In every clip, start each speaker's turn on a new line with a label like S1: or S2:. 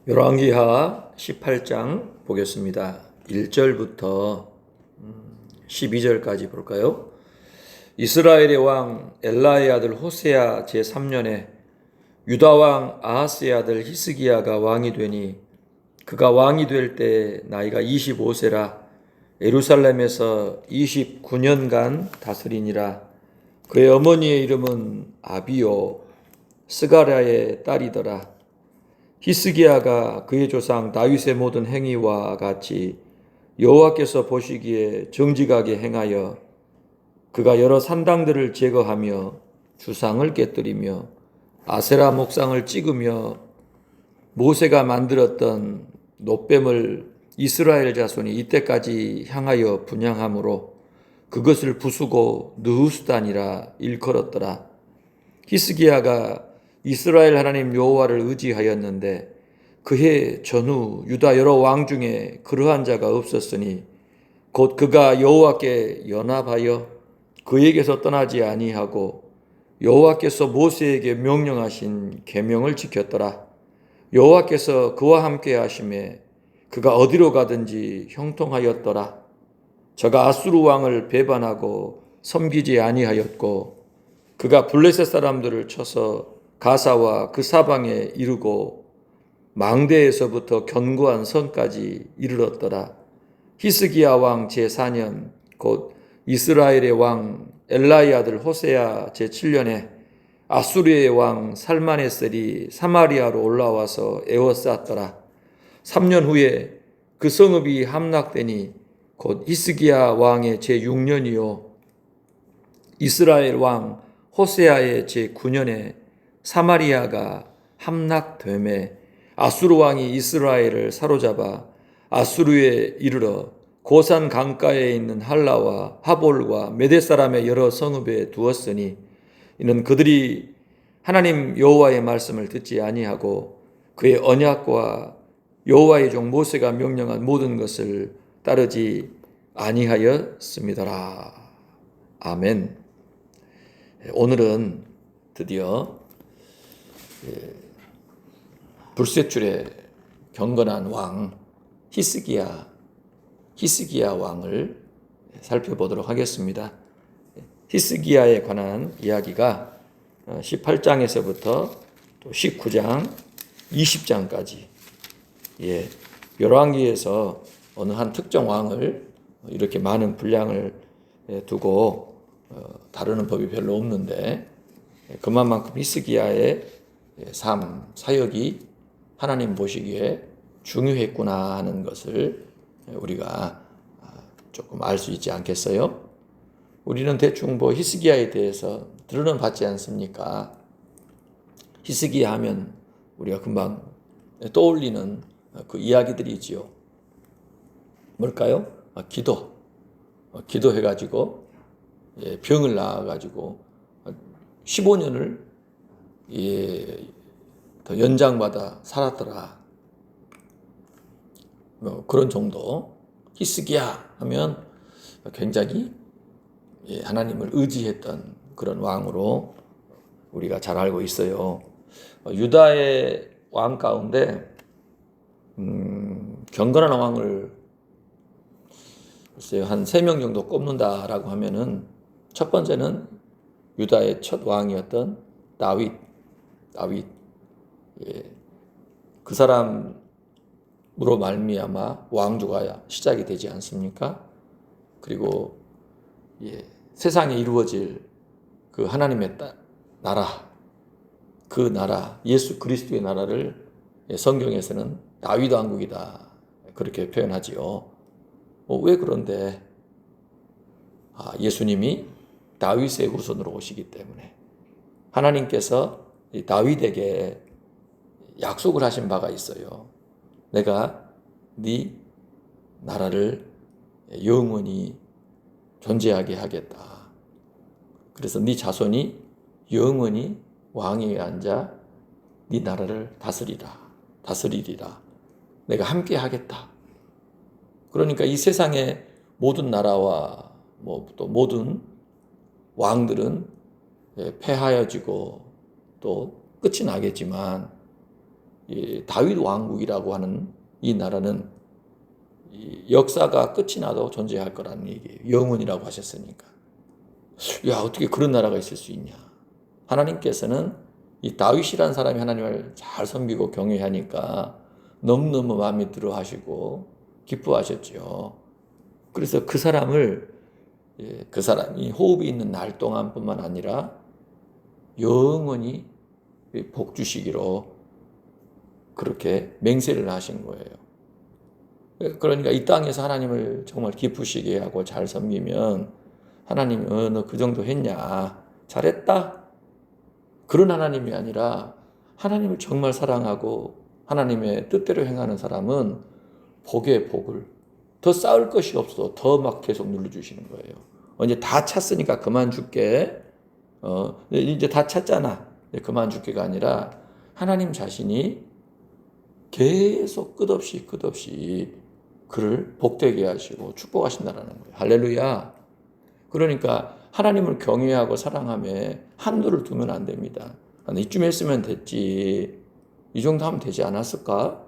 S1: 열왕기하 18장 보겠습니다. 1절부터 12절까지 볼까요? 이스라엘의 왕 엘라의 아들 호세아 제3년에 유다 왕 아하스의 아들 히스기야가 왕이 되니 그가 왕이 될 때 나이가 25세라 예루살렘에서 29년간 다스리니라. 그의 어머니의 이름은 아비요 스가랴의 딸이더라. 히스기야가 그의 조상 다윗의 모든 행위와 같이 여호와께서 보시기에 정직하게 행하여 그가 여러 산당들을 제거하며 주상을 깨뜨리며 아세라 목상을 찍으며 모세가 만들었던 놋뱀을 이스라엘 자손이 이때까지 향하여 분향함으로 그것을 부수고 느후스단이라 일컬었더라. 히스기야가 이스라엘 하나님 여호와를 의지하였는데 그해 전후 유다 여러 왕 중에 그러한 자가 없었으니 곧 그가 여호와께 연합하여 그에게서 떠나지 아니하고 여호와께서 모세에게 명령하신 계명을 지켰더라. 여호와께서 그와 함께 하심에 그가 어디로 가든지 형통하였더라. 저가 아수르 왕을 배반하고 섬기지 아니하였고 그가 블레셋 사람들을 쳐서 가사와 그 사방에 이르고 망대에서부터 견고한 성까지 이르렀더라. 히스기야 왕 제4년 곧 이스라엘의 왕 엘라의 아들 호세아 제7년에 아수르의 왕 살마네셀이 사마리아로 올라와서 에워쌌더라. 3년 후에 그 성읍이 함락되니 곧 히스기야 왕의 제6년이요 이스라엘 왕 호세아의 제9년에 사마리아가 함락되매 아수르 왕이 이스라엘을 사로잡아 아수르에 이르러 고산 강가에 있는 할라와 하볼과 메대 사람의 여러 성읍에 두었으니 이는 그들이 하나님 여호와의 말씀을 듣지 아니하고 그의 언약과 여호와의 종 모세가 명령한 모든 것을 따르지 아니하였음이더라. 아멘. 오늘은 드디어 불세출의 경건한 왕 히스기야 왕을 살펴보도록 하겠습니다. 히스기야에 관한 이야기가 18장에서부터 또 19장, 20장까지 열왕기에서 어느 한 특정 왕을 이렇게 많은 분량을 두고 다루는 법이 별로 없는데 그만큼 히스기야의 삶, 사역이 하나님 보시기에 중요했구나 하는 것을 우리가 조금 알 수 있지 않겠어요? 우리는 대충 히스기야에 대해서 들어는 봤지 않습니까? 히스기야 하면 우리가 금방 떠올리는 그 이야기들이지요. 뭘까요? 기도해가지고 병을 낳아가지고 15년을 더 연장받아 살았더라. 그런 정도. 히스기야 하면 굉장히 하나님을 의지했던 그런 왕으로 우리가 잘 알고 있어요. 유다의 왕 가운데 경건한 왕을 글쎄요 한 3명 정도 꼽는다라고 하면은 첫 번째는 유다의 첫 왕이었던 다윗. 그 사람으로 말미암아 왕조가 시작이 되지 않습니까? 그리고 세상에 이루어질 그 하나님의 나라, 그 나라 예수 그리스도의 나라를 성경에서는 다윗 왕국이다 그렇게 표현하지요. 왜 그런데? 예수님이 다윗의 후손으로 오시기 때문에 하나님께서 다윗에게 약속을 하신 바가 있어요. 내가 네 나라를 영원히 존재하게 하겠다. 그래서 네 자손이 영원히 왕위에 앉아 네 나라를 다스리리라. 내가 함께 하겠다. 그러니까 이 세상의 모든 나라와 또 모든 왕들은 패하여지고 또 끝이 나겠지만 이 다윗 왕국이라고 하는 이 나라는 이 역사가 끝이 나도 존재할 거라는 얘기예요. 영원이라고 하셨으니까. 야, 어떻게 그런 나라가 있을 수 있냐? 하나님께서는 이 다윗이라는 사람이 하나님을 잘 섬기고 경외하니까 너무너무 마음에 들어 하시고 기뻐하셨죠. 그래서 그 사람을, 그 사람이 호흡이 있는 날 동안뿐만 아니라 영원히 복 주시기로 그렇게 맹세를 하신 거예요. 그러니까 이 땅에서 하나님을 정말 기쁘시게 하고 잘 섬기면 하나님이 너 그 정도 했냐? 잘했다? 그런 하나님이 아니라 하나님을 정말 사랑하고 하나님의 뜻대로 행하는 사람은 복에 복을 더 쌓을 것이 없어 더 막 계속 눌러주시는 거예요. 이제 다 찼으니까 그만 줄게. 이제 다 찼잖아. 그만 줄게가 아니라 하나님 자신이 계속 끝없이 그를 복되게 하시고 축복하신다는 거예요. 할렐루야. 그러니까 하나님을 경외하고 사랑함에 한도를 두면 안 됩니다. 이쯤 했으면 됐지. 이 정도 하면 되지 않았을까?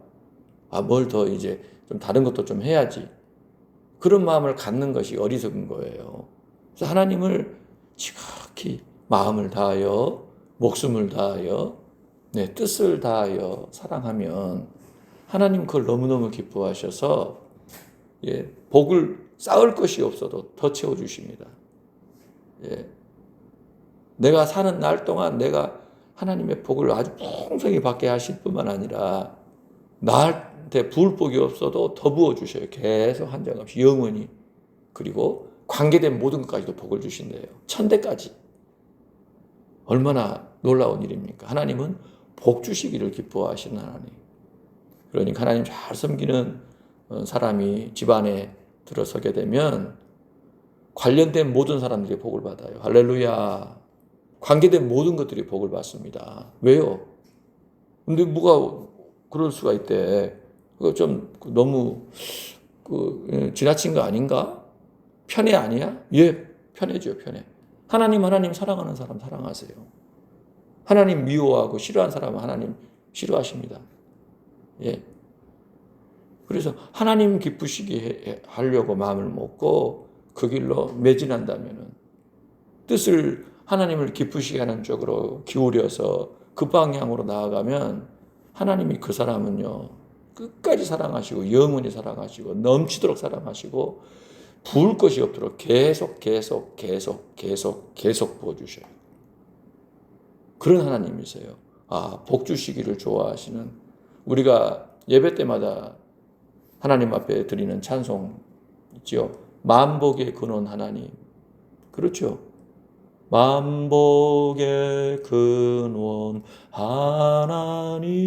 S1: 뭘 더 이제 좀 다른 것도 좀 해야지. 그런 마음을 갖는 것이 어리석은 거예요. 그래서 하나님을 지극히 마음을 다하여 목숨을 다하여 뜻을 다하여 사랑하면 하나님 그걸 너무너무 기뻐하셔서 복을 쌓을 것이 없어도 더 채워주십니다. 내가 사는 날 동안 내가 하나님의 복을 아주 풍성히 받게 하실 뿐만 아니라 나한테 부을 복이 없어도 더 부어주셔요. 계속 한정없이 영원히. 그리고 관계된 모든 것까지도 복을 주신대요. 천대까지. 얼마나 놀라운 일입니까? 하나님은 복 주시기를 기뻐하시는 하나님. 그러니까 하나님 잘 섬기는 사람이 집안에 들어서게 되면 관련된 모든 사람들이 복을 받아요. 할렐루야. 관계된 모든 것들이 복을 받습니다. 왜요? 근데 뭐가 그럴 수가 있대. 그거 좀 너무 지나친 거 아닌가? 편애 아니야? 편애죠, 편애. 하나님 사랑하는 사람 사랑하세요. 하나님 미워하고 싫어하는 사람은 하나님 싫어하십니다. 그래서 하나님 기쁘시게 하려고 마음을 먹고 그 길로 매진한다면은 뜻을 하나님을 기쁘시게 하는 쪽으로 기울여서 그 방향으로 나아가면 하나님이 그 사람은요 끝까지 사랑하시고 영원히 사랑하시고 넘치도록 사랑하시고 부을 것이 없도록 계속 부어주셔요. 그런 하나님이세요. 복 주시기를 좋아하시는 우리가 예배 때마다 하나님 앞에 드리는 찬송 있죠. 만복의 근원 하나님. 그렇죠. 만복의 근원 하나님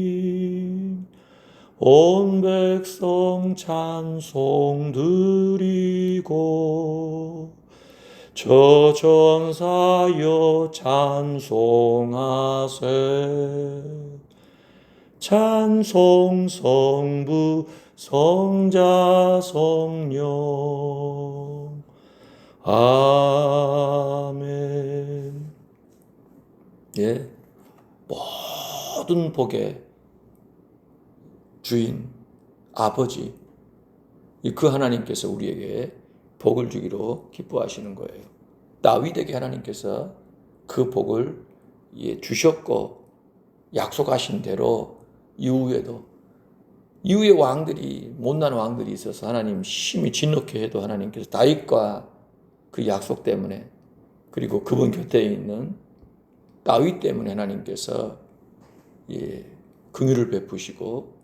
S1: 온 백성 찬송 드리고 저 전사여 찬송하세 찬송 성부 성자 성령 아멘. 모든 복의 주인 아버지 그 하나님께서 우리에게 복을 주기로 기뻐하시는 거예요. 다윗에게 하나님께서 그 복을 주셨고 약속하신 대로 이후에 왕들이 못난 왕들이 있어서 하나님 심히 진노케 해도 하나님께서 다윗과 그 약속 때문에 그리고 그분 곁에 있는 다윗 때문에 하나님께서 긍휼을 베푸시고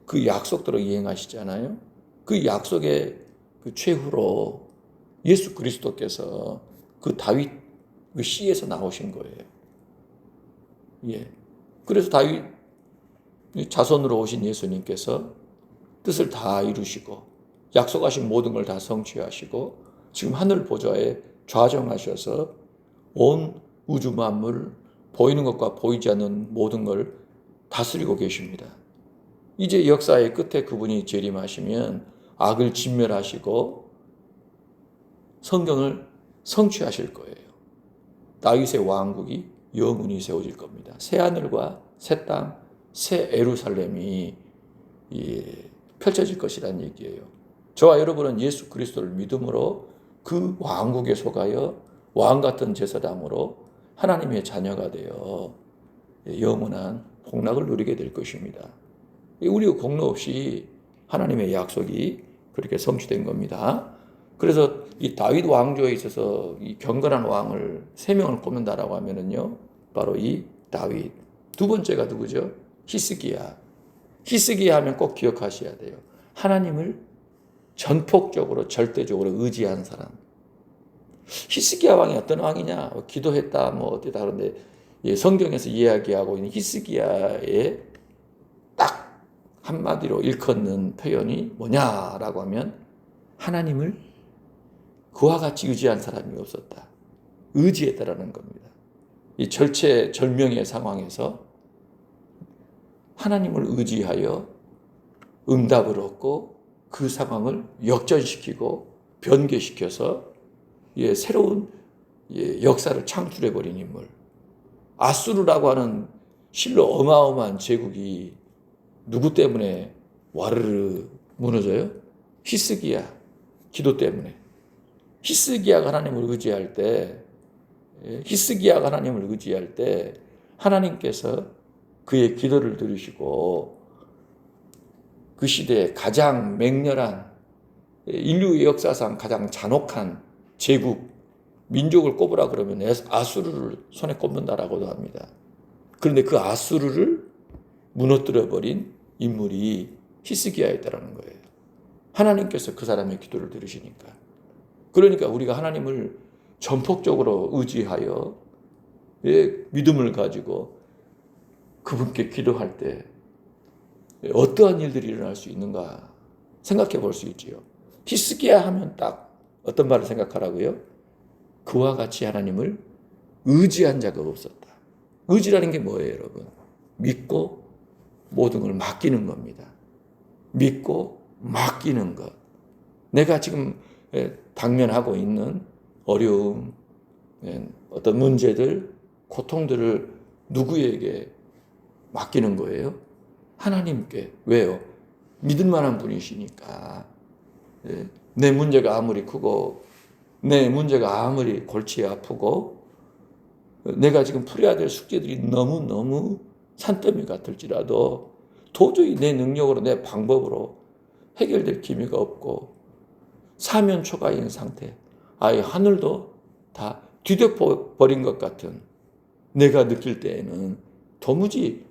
S1: 그 약속대로 이행하시잖아요. 그 약속의 그 최후로 예수 그리스도께서 그 다윗 그 씨에서 나오신 거예요. 그래서 다윗 자손으로 오신 예수님께서 뜻을 다 이루시고 약속하신 모든 걸 다 성취하시고 지금 하늘 보좌에 좌정하셔서 온 우주 만물 보이는 것과 보이지 않는 모든 걸 다스리고 계십니다. 이제 역사의 끝에 그분이 재림하시면 악을 진멸하시고 성경을 성취하실 거예요. 다윗의 왕국이 영원히 세워질 겁니다. 새 하늘과 새 땅, 새 예루살렘이 펼쳐질 것이라는 얘기예요. 저와 여러분은 예수 그리스도를 믿음으로 그 왕국에 속하여 왕 같은 제사장으로 하나님의 자녀가 되어 영원한 복락을 누리게 될 것입니다. 우리가 공로 없이 하나님의 약속이 그렇게 성취된 겁니다. 그래서 이 다윗 왕조에 있어서 이 경건한 왕을 3명을 꼽는다라고 하면은요, 바로 이 다윗. 두 번째가 누구죠? 히스기야. 히스기야 하면 꼭 기억하셔야 돼요. 하나님을 전폭적으로 절대적으로 의지한 사람. 히스기야 왕이 어떤 왕이냐? 기도했다, 뭐 어디다 그런데 성경에서 이야기하고 있는 히스기야의 딱 한마디로 일컫는 표현이 뭐냐라고 하면 하나님을 그와 같이 의지한 사람이 없었다. 의지했다라는 겁니다. 이 절체절명의 상황에서 하나님을 의지하여 응답을 얻고 그 상황을 역전시키고 변개시켜서 새로운 역사를 창출해버린 인물. 아수르라고 하는 실로 어마어마한 제국이 누구 때문에 와르르 무너져요? 히스기야 기도 때문에. 히스기야가 하나님을 의지할 때 하나님께서 그의 기도를 들으시고 그 시대에 가장 맹렬한 인류의 역사상 가장 잔혹한 제국, 민족을 꼽으라 그러면 아수르를 손에 꼽는다라고도 합니다. 그런데 그 아수르를 무너뜨려버린 인물이 히스기야였다라는 거예요. 하나님께서 그 사람의 기도를 들으시니까. 그러니까 우리가 하나님을 전폭적으로 의지하여 믿음을 가지고 그분께 기도할 때 어떠한 일들이 일어날 수 있는가 생각해 볼 수 있지요. 히스기야 하면 딱 어떤 말을 생각하라고요? 그와 같이 하나님을 의지한 자가 없었다. 의지라는 게 뭐예요, 여러분? 믿고 모든 걸 맡기는 겁니다. 믿고 맡기는 것. 내가 지금 당면하고 있는 어려움, 어떤 문제들, 고통들을 누구에게 맡기는 거예요? 하나님께. 왜요? 믿을 만한 분이시니까. 내 문제가 아무리 크고 내 문제가 아무리 골치 아프고 내가 지금 풀어야 될 숙제들이 너무너무 산더미 같을지라도 도저히 내 능력으로 내 방법으로 해결될 기미가 없고 사면초가인 상태, 아예 하늘도 다 뒤덮어버린 것 같은 내가 느낄 때에는 도무지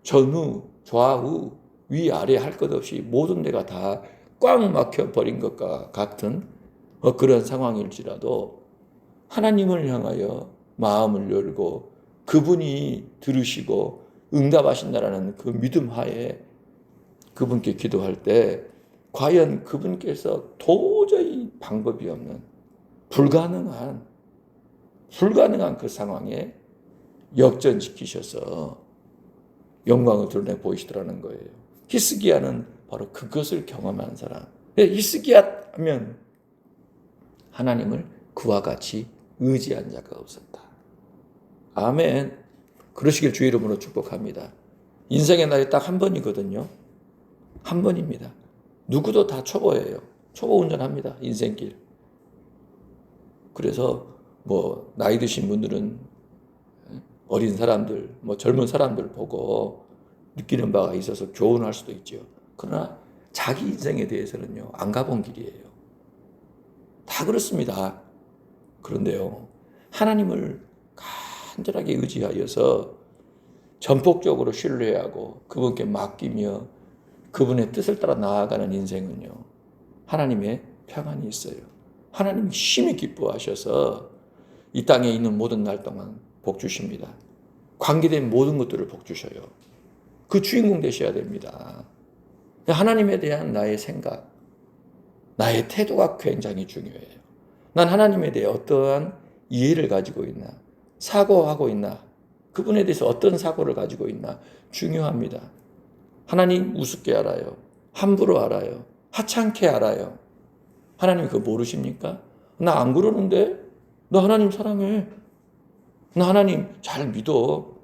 S1: 전후, 좌우, 위아래 할 것 없이 모든 데가 다 꽉 막혀버린 것과 같은 그런 상황일지라도 하나님을 향하여 마음을 열고 그분이 들으시고 응답하신다라는 그 믿음 하에 그분께 기도할 때 과연 그분께서 도저히 방법이 없는 불가능한 그 상황에 역전시키셔서 영광을 드러내 보이시더라는 거예요. 히스기야는 바로 그것을 경험한 사람. 히스기야 하면 하나님을 그와 같이 의지한 자가 없었다. 아멘. 그러시길 주의 이름으로 축복합니다. 인생의 날이 딱 한 번이거든요. 한 번입니다. 누구도 다 초보예요. 초보 운전합니다. 인생길. 그래서 뭐 나이 드신 분들은 어린 사람들, 뭐 젊은 사람들 보고 느끼는 바가 있어서 교훈할 수도 있죠. 그러나 자기 인생에 대해서는요, 안 가본 길이에요. 다 그렇습니다. 그런데요, 하나님을 간절하게 의지하여서 전폭적으로 신뢰하고 그분께 맡기며 그분의 뜻을 따라 나아가는 인생은요, 하나님의 평안이 있어요. 하나님이 심히 기뻐하셔서 이 땅에 있는 모든 날 동안 복 주십니다. 관계된 모든 것들을 복 주셔요. 그 주인공 되셔야 됩니다. 하나님에 대한 나의 생각, 나의 태도가 굉장히 중요해요. 난 하나님에 대해 어떠한 이해를 가지고 있나, 사고하고 있나, 그분에 대해서 어떤 사고를 가지고 있나 중요합니다. 하나님 우습게 알아요. 함부로 알아요. 하찮게 알아요. 하나님 그거 모르십니까? 나 안 그러는데? 너 하나님 사랑해. 나 하나님 잘 믿어.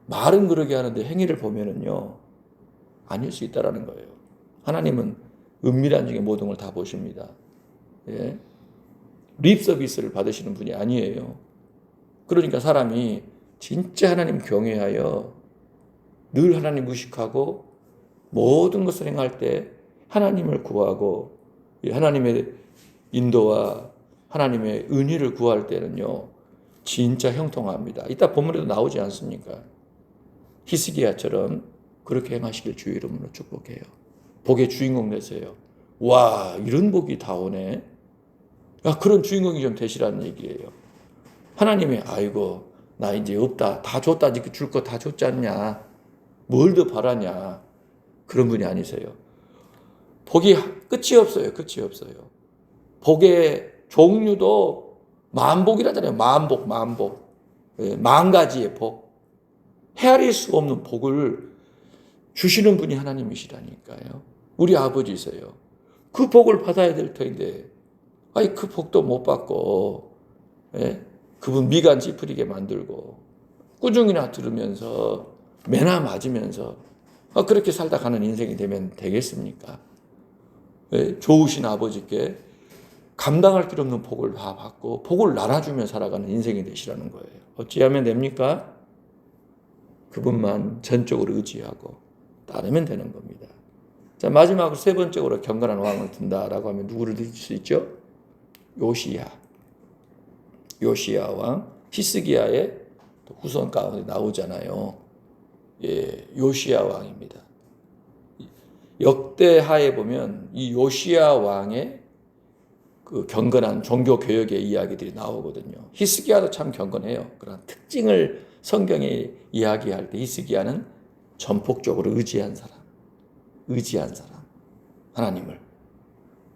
S1: 말은 그러게 하는데 행위를 보면은요, 아닐 수 있다라는 거예요. 하나님은 은밀한 중에 모든 걸 다 보십니다. 예? 립 서비스를 받으시는 분이 아니에요. 그러니까 사람이 진짜 하나님 경외하여 늘 하나님 의식하고 모든 것을 행할 때 하나님을 구하고 하나님의 인도와 하나님의 은혜를 구할 때는요, 진짜 형통합니다. 이따 본문에도 나오지 않습니까? 히스기야처럼 그렇게 행하시길 주의 이름으로 축복해요. 복의 주인공 되세요. 와, 이런 복이 다 오네. 야, 그런 주인공이 좀 되시라는 얘기예요. 하나님이 아이고 나 이제 없다. 다 줬다. 줄 거 다 줬지 않냐. 뭘 더 바라냐. 그런 분이 아니세요. 복이 끝이 없어요. 끝이 없어요. 복의 종류도 만복이라잖아요. 만복, 만복. 만 가지의 복. 헤아릴 수 없는 복을 주시는 분이 하나님이시라니까요. 우리 아버지세요. 그 복을 받아야 될 터인데, 아니, 그 복도 못 받고, 예? 그분 미간 찌푸리게 만들고, 꾸중이나 들으면서, 매나 맞으면서, 그렇게 살다 가는 인생이 되면 되겠습니까? 예? 좋으신 아버지께 감당할 길 없는 복을 다 받고, 복을 나눠주며 살아가는 인생이 되시라는 거예요. 어찌하면 됩니까? 그분만 전적으로 의지하고 따르면 되는 겁니다. 자, 마지막으로 세 번째로 경건한 왕을 둔다라고 하면 누구를 들 수 있죠? 요시야 왕, 히스기야의 후손 가운데 나오잖아요. 예, 요시야 왕입니다. 역대하에 보면 이 요시야 왕의 그 경건한 종교 개혁의 이야기들이 나오거든요. 히스기야도 참 경건해요. 그런 특징을 성경에 이야기할 때 히스기야는 전폭적으로 의지한 사람, 하나님을.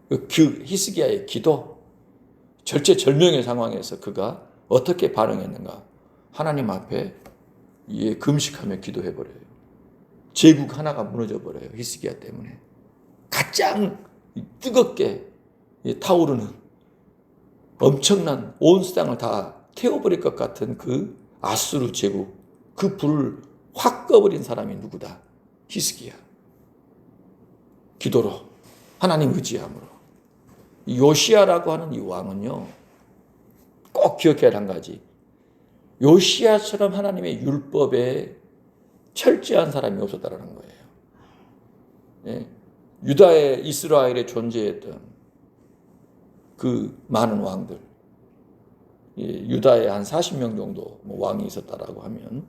S1: 그 히스기야의 기도, 절체절명의 상황에서 그가 어떻게 반응했는가? 하나님 앞에 금식하며 기도해버려요. 제국 하나가 무너져버려요. 히스기야 때문에. 가장 뜨겁게 타오르는 엄청난 온 세상을 다 태워버릴 것 같은 그 아수르 제국, 그 불을 확 꺼버린 사람이 누구다? 히스기야. 기도로, 하나님 의지함으로. 요시야라고 하는 이 왕은요, 꼭 기억해야 할 한 가지. 요시야처럼 하나님의 율법에 철저한 사람이 없었다는 거예요. 예? 유다의 이스라엘에 존재했던 그 많은 왕들, 유다에 한 40명 정도 왕이 있었다라고 하면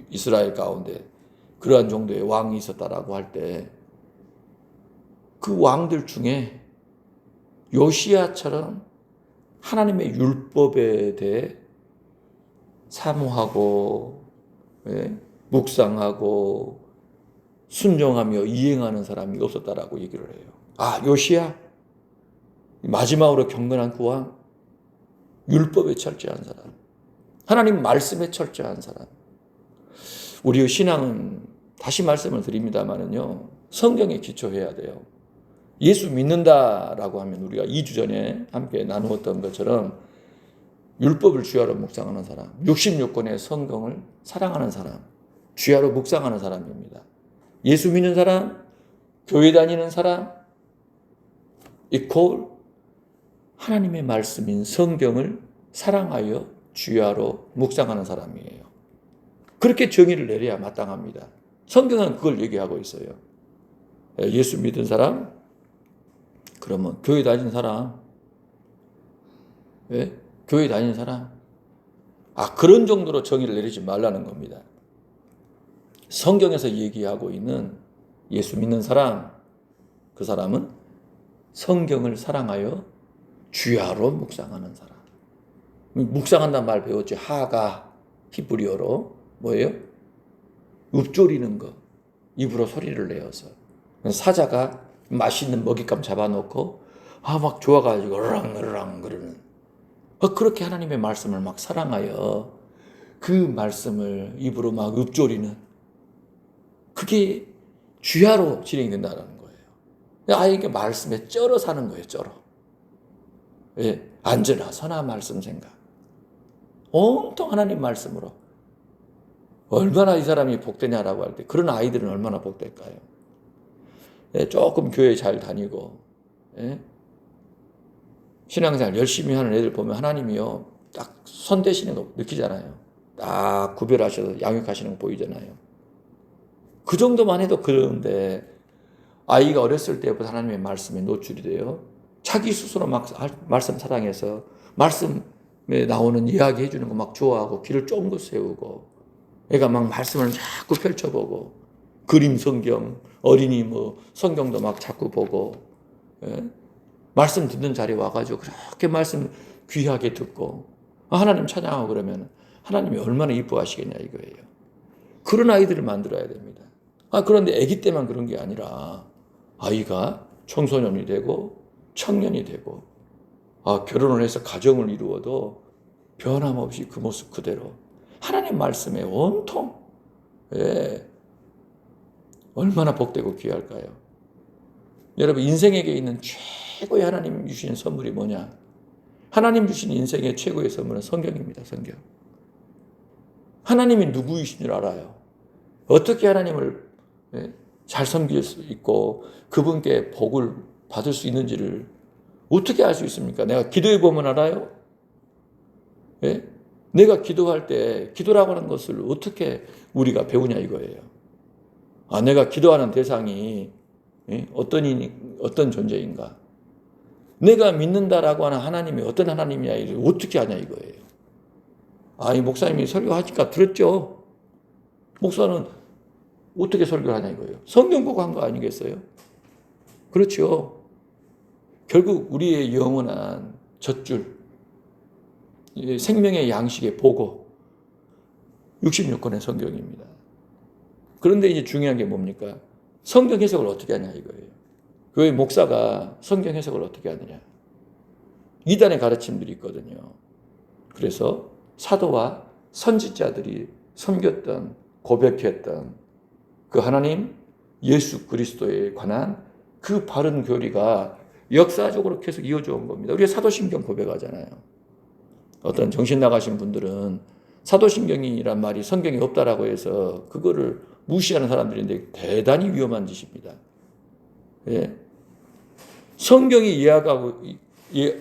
S1: 이스라엘 가운데 그러한 정도의 왕이 있었다라고 할 때 그 왕들 중에 요시야처럼 하나님의 율법에 대해 사모하고 묵상하고 순종하며 이행하는 사람이 없었다라고 얘기를 해요. 아, 요시야 마지막으로 경건한 그 왕, 율법에 철저한 사람, 하나님 말씀에 철저한 사람. 우리의 신앙은 다시 말씀을 드립니다마는요, 성경에 기초해야 돼요. 예수 믿는다라고 하면 우리가 2주 전에 함께 나누었던 것처럼 율법을 주야로 묵상하는 사람, 66권의 성경을 사랑하는 사람, 주야로 묵상하는 사람입니다. 예수 믿는 사람, 교회 다니는 사람, 이퀄 하나님의 말씀인 성경을 사랑하여 주야로 묵상하는 사람이에요. 그렇게 정의를 내려야 마땅합니다. 성경은 그걸 얘기하고 있어요. 예수 믿은 사람, 그러면 교회 다니는 사람, 왜? 교회 다니는 사람, 그런 정도로 정의를 내리지 말라는 겁니다. 성경에서 얘기하고 있는 예수 믿는 사람, 그 사람은 성경을 사랑하여 주야로 묵상하는 사람. 묵상한다는 말 배웠죠. 하가 히브리어로 뭐예요? 읊조리는 거. 입으로 소리를 내어서. 사자가 맛있는 먹잇감 잡아놓고 막 좋아가지고 으랑으랑 그러는. 그렇게 하나님의 말씀을 막 사랑하여 그 말씀을 입으로 막 읊조리는, 그게 주야로 진행이 된다는 거예요. 아예 말씀에 쩔어 사는 거예요. 쩔어. 예, 안전하 선한 말씀 생각. 온통 하나님 말씀으로 얼마나 이 사람이 복되냐라고 할 때 그런 아이들은 얼마나 복될까요? 예, 조금 교회 잘 다니고 예? 신앙생활 열심히 하는 애들 보면 하나님이요 딱 손대시는 거 느끼잖아요. 딱 구별하셔서 양육하시는 거 보이잖아요. 그 정도만 해도 그런데 아이가 어렸을 때부터 하나님의 말씀에 노출이 돼요. 자기 스스로 막 말씀 사랑해서 말씀에 나오는 이야기 해주는 거 막 좋아하고 귀를 쫑긋 세우고 애가 막 말씀을 자꾸 펼쳐보고 그림 성경 어린이 뭐 성경도 막 자꾸 보고 예? 말씀 듣는 자리에 와가지고 그렇게 말씀 귀하게 듣고 하나님 찬양하고 그러면 하나님이 얼마나 이뻐하시겠냐 이거예요. 그런 아이들을 만들어야 됩니다. 그런데 아기 때만 그런 게 아니라 아이가 청소년이 되고 청년이 되고 결혼을 해서 가정을 이루어도 변함없이 그 모습 그대로 하나님 말씀에 온통 얼마나 복되고 귀할까요? 여러분 인생에게 있는 최고의 하나님 주시는 선물이 뭐냐? 하나님 주신 인생의 최고의 선물은 성경입니다. 성경. 하나님이 누구이신 줄 알아요. 어떻게 하나님을 잘 섬길 수 있고 그분께 복을 받을 수 있는지를 어떻게 알 수 있습니까? 내가 기도해 보면 알아요? 예? 내가 기도할 때 기도라고 하는 것을 어떻게 우리가 배우냐 이거예요. 내가 기도하는 대상이 어떤 존재인가? 내가 믿는다라고 하는 하나님이 어떤 하나님이냐 이걸 어떻게 아냐 이거예요. 이 목사님이 설교하니까 들었죠? 목사는 어떻게 설교를 하냐 이거예요. 성경 보고 한 거 아니겠어요? 그렇죠. 결국 우리의 영원한 젖줄, 생명의 양식의 보고 66권의 성경입니다. 그런데 이제 중요한 게 뭡니까? 성경 해석을 어떻게 하냐 이거예요. 교회 목사가 성경 해석을 어떻게 하느냐. 이단의 가르침들이 있거든요. 그래서 사도와 선지자들이 섬겼던 고백했던 그 하나님 예수 그리스도에 관한 그 바른 교리가 역사적으로 계속 이어져 온 겁니다. 우리가 사도신경 고백하잖아요. 어떤 정신 나가신 분들은 사도신경이란 말이 성경에 없다라고 해서 그거를 무시하는 사람들인데 대단히 위험한 짓입니다. 예. 성경이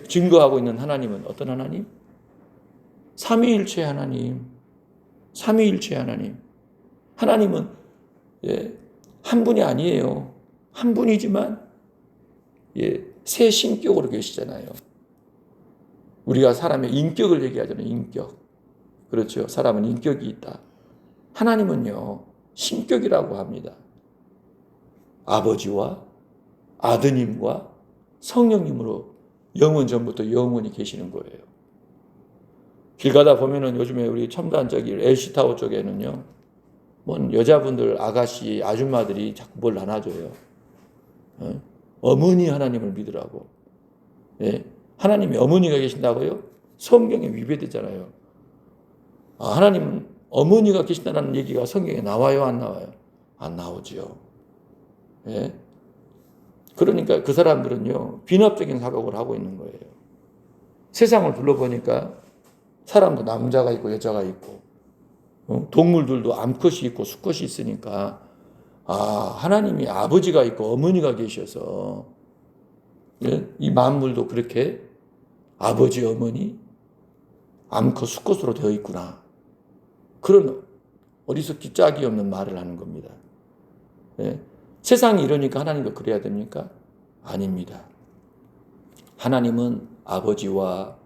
S1: 증거하고 있는 하나님은 어떤 하나님? 삼위일체 하나님. 삼위일체 하나님. 하나님은 한 분이 아니에요. 한 분이지만 세 신격으로 계시잖아요. 우리가 사람의 인격을 얘기하잖아요. 인격. 그렇죠. 사람은 인격이 있다. 하나님은요. 신격이라고 합니다. 아버지와 아드님과 성령님으로 영원 전부터 영원히 계시는 거예요. 길 가다 보면은 요즘에 우리 첨단적인 LC타워 쪽에는요. 뭐 여자분들 아가씨 아줌마들이 자꾸 뭘 나눠줘요. 어머니 하나님을 믿으라고. 하나님이 어머니가 계신다고요? 성경에 위배되잖아요. 하나님은 어머니가 계신다는 얘기가 성경에 나와요? 안 나와요? 안 나오죠. 그러니까 그 사람들은요, 비납적인 사고를 하고 있는 거예요. 세상을 둘러보니까 사람도 남자가 있고 여자가 있고, 동물들도 암컷이 있고 수컷이 있으니까, 하나님이 아버지가 있고 어머니가 계셔서, 이 만물도 그렇게 아버지, 어머니, 암컷, 수컷으로 되어 있구나. 그런 어리석기 짝이 없는 말을 하는 겁니다. 세상이 이러니까 하나님도 그래야 됩니까? 아닙니다. 하나님은 아버지와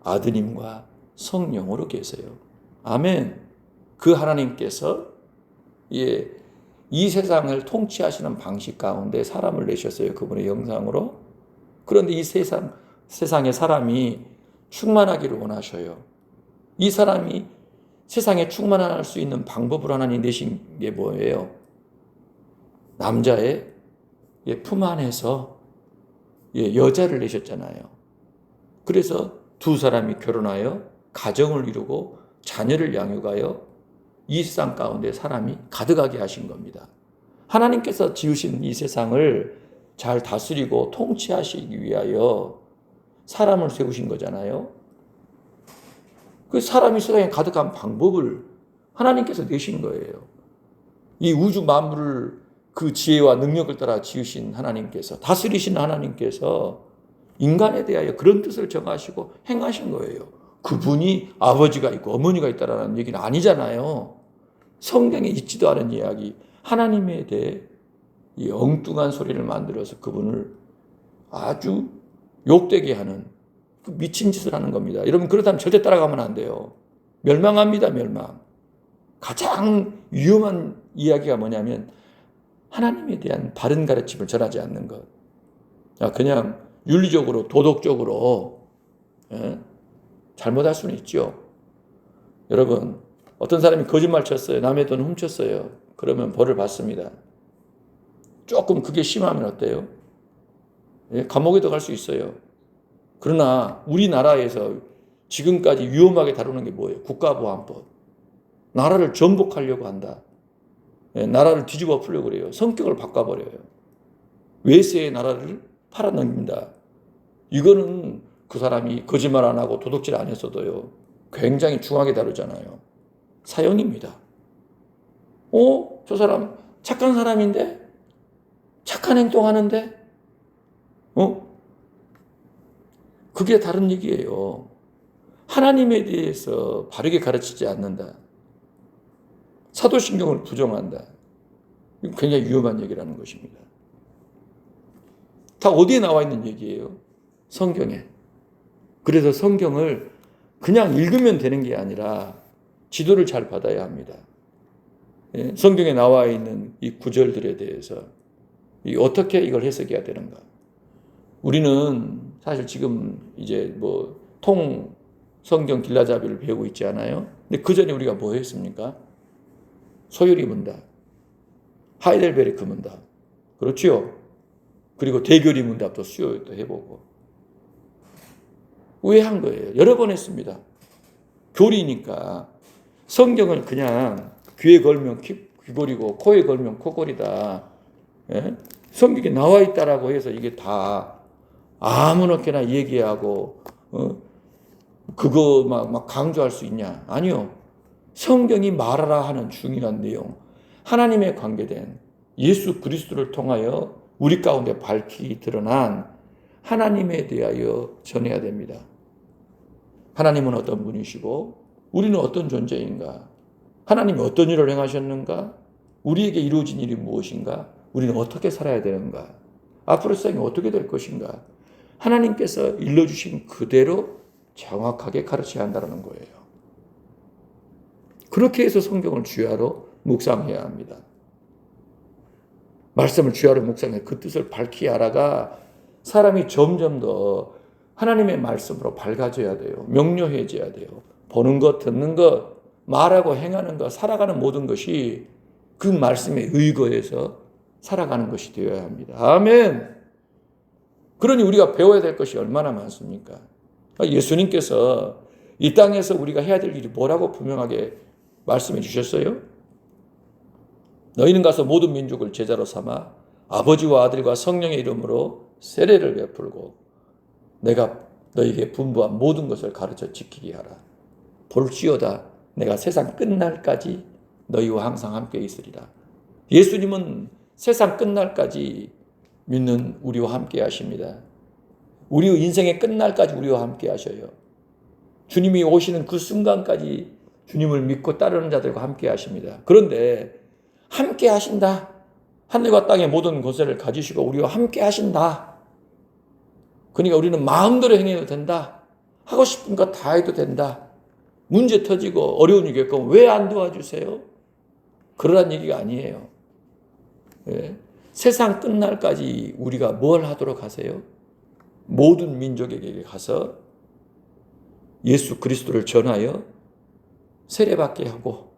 S1: 아드님과 성령으로 계세요. 아멘. 그 하나님께서 이 세상을 통치하시는 방식 가운데 사람을 내셨어요. 그분의 영상으로. 그런데 이 세상에 사람이 충만하기를 원하셔요. 이 사람이 세상에 충만할 수 있는 방법을 하나님 내신 게 뭐예요? 남자의 품 안에서 여자를 내셨잖아요. 그래서 두 사람이 결혼하여 가정을 이루고 자녀를 양육하여 이 세상 가운데 사람이 가득하게 하신 겁니다. 하나님께서 지으신 이 세상을 잘 다스리고 통치하시기 위하여 사람을 세우신 거잖아요. 그 사람이 세상에 가득한 방법을 하나님께서 내신 거예요. 이 우주 만물을 그 지혜와 능력을 따라 지으신 하나님께서, 다스리신 하나님께서 인간에 대하여 그런 뜻을 정하시고 행하신 거예요. 그분이 아버지가 있고 어머니가 있다라는 얘기는 아니잖아요. 성경에 있지도 않은 이야기, 하나님에 대해 이 엉뚱한 소리를 만들어서 그분을 아주 욕되게 하는 그 미친 짓을 하는 겁니다. 여러분, 그렇다면 절대 따라가면 안 돼요. 멸망합니다, 멸망. 가장 위험한 이야기가 뭐냐면 하나님에 대한 바른 가르침을 전하지 않는 것. 그냥 윤리적으로, 도덕적으로 잘못할 수는 있죠. 여러분, 어떤 사람이 거짓말 쳤어요. 남의 돈 훔쳤어요. 그러면 벌을 받습니다. 조금 그게 심하면 어때요? 감옥에도 갈 수 있어요. 그러나 우리나라에서 지금까지 위험하게 다루는 게 뭐예요? 국가보안법. 나라를 전복하려고 한다. 나라를 뒤집어 풀려고 그래요. 성격을 바꿔버려요. 외세의 나라를 팔아넘깁니다. 이거는 그 사람이 거짓말 안 하고 도둑질 안 했어도요, 굉장히 중하게 다루잖아요. 사형입니다. 저 사람 착한 사람인데? 착한 행동하는데? 그게 다른 얘기예요. 하나님에 대해서 바르게 가르치지 않는다. 사도신경을 부정한다. 이건 굉장히 위험한 얘기라는 것입니다. 다 어디에 나와 있는 얘기예요? 성경에. 그래서 성경을 그냥 읽으면 되는 게 아니라 지도를 잘 받아야 합니다. 성경에 나와 있는 이 구절들에 대해서 어떻게 이걸 해석해야 되는가. 우리는 사실 지금 이제 통 성경 길라잡이를 배우고 있지 않아요? 근데 그 전에 우리가 뭐 했습니까? 소요리 문답, 하이델베르크 문답, 그렇지요? 그리고 대교리 문답도 수요도 해보고. 왜 한 거예요? 여러 번 했습니다. 교리니까. 성경을 그냥 귀에 걸면 귀걸이고 코에 걸면 코걸이다. 성경에 나와 있다라고 해서 이게 다 아무렇게나 얘기하고 그거 막 강조할 수 있냐? 아니요. 성경이 말하라 하는 중요한 내용, 하나님에 관계된 예수 그리스도를 통하여 우리 가운데 밝히 드러난 하나님에 대하여 전해야 됩니다. 하나님은 어떤 분이시고 우리는 어떤 존재인가? 하나님이 어떤 일을 행하셨는가? 우리에게 이루어진 일이 무엇인가? 우리는 어떻게 살아야 되는가? 앞으로 세상이 어떻게 될 것인가? 하나님께서 일러주신 그대로 정확하게 가르쳐야 한다는 거예요. 그렇게 해서 성경을 주야로 묵상해야 합니다. 말씀을 주야로 묵상해 그 뜻을 밝히 알아가 사람이 점점 더 하나님의 말씀으로 밝아져야 돼요. 명료해져야 돼요. 보는 것, 듣는 것, 말하고 행하는 것, 살아가는 모든 것이 그 말씀에 의거해서 살아가는 것이 되어야 합니다. 아멘. 그러니 우리가 배워야 될 것이 얼마나 많습니까? 예수님께서 이 땅에서 우리가 해야 될 일이 뭐라고 분명하게 말씀해 주셨어요? 너희는 가서 모든 민족을 제자로 삼아 아버지와 아들과 성령의 이름으로 세례를 베풀고 내가 너희에게 분부한 모든 것을 가르쳐 지키게 하라. 볼지어다 내가 세상 끝날까지 너희와 항상 함께 있으리라. 예수님은 세상 끝날까지 믿는 우리와 함께 하십니다. 우리 인생의 끝날까지 우리와 함께 하셔요. 주님이 오시는 그 순간까지 주님을 믿고 따르는 자들과 함께 하십니다. 그런데 함께 하신다. 하늘과 땅의 모든 권세를 가지시고 우리와 함께 하신다. 그러니까 우리는 마음대로 행해도 된다. 하고 싶은 거 다 해도 된다. 문제 터지고 어려운 일이 겪으면 왜 안 도와주세요? 그러란 얘기가 아니에요. 세상 끝날까지 우리가 뭘 하도록 하세요? 모든 민족에게 가서 예수 그리스도를 전하여 세례받게 하고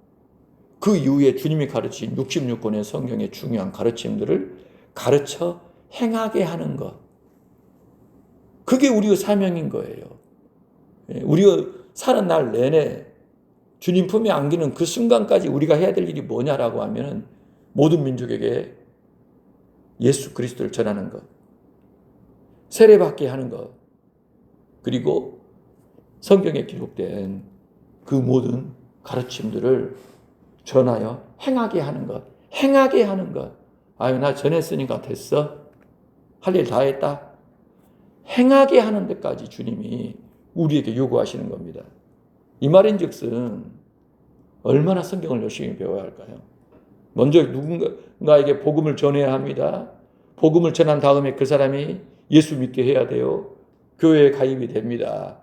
S1: 그 이후에 주님이 가르친 66권의 성경의 중요한 가르침들을 가르쳐 행하게 하는 것. 그게 우리의 사명인 거예요. 우리가 사는 날 내내 주님 품에 안기는 그 순간까지 우리가 해야 될 일이 뭐냐라고 하면 모든 민족에게 예수 그리스도를 전하는 것, 세례받게 하는 것, 그리고 성경에 기록된 그 모든 가르침들을 전하여 행하게 하는 것. 행하게 하는 것. 아유, 나 전했으니까 됐어. 할 일 다 했다. 행하게 하는 데까지 주님이 우리에게 요구하시는 겁니다. 이 말인즉슨 얼마나 성경을 열심히 배워야 할까요? 먼저 누군가에게 복음을 전해야 합니다. 복음을 전한 다음에 그 사람이 예수 믿게 해야 돼요. 교회에 가입이 됩니다.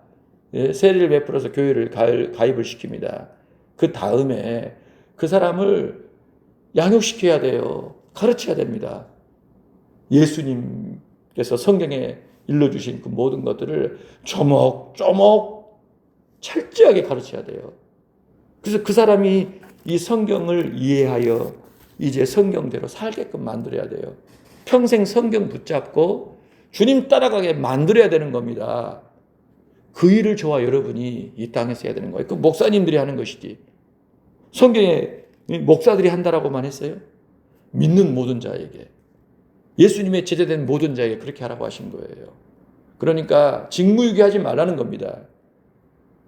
S1: 세례를 베풀어서 교회를 가입을 시킵니다. 그 다음에 그 사람을 양육시켜야 돼요. 가르쳐야 됩니다. 예수님께서 성경에 일러주신 그 모든 것들을 조목조목 철저하게 가르쳐야 돼요. 그래서 그 사람이 이 성경을 이해하여 이제 성경대로 살게끔 만들어야 돼요. 평생 성경 붙잡고 주님 따라가게 만들어야 되는 겁니다. 그 일을 저와 여러분이 이 땅에서 해야 되는 거예요. 그 목사님들이 하는 것이지. 성경에 목사들이 한다라고만 했어요. 믿는 모든 자에게. 예수님의 제자된 모든 자에게 그렇게 하라고 하신 거예요. 그러니까 직무유기하지 말라는 겁니다.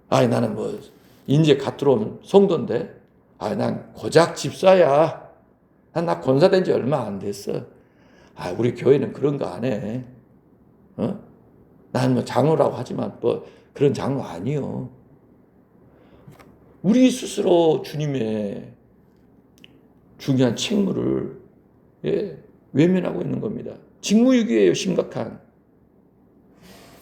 S1: 아니 나는 뭐 이제 갓 들어온 성도인데 난 고작 집사야. 나 권사된 지 얼마 안 됐어. 우리 교회는 그런 거 안 해. 난 뭐 장로라고 하지만 뭐 그런 장로 아니요. 우리 스스로 주님의 중요한 책무를 외면하고 있는 겁니다. 직무유기예요, 심각한.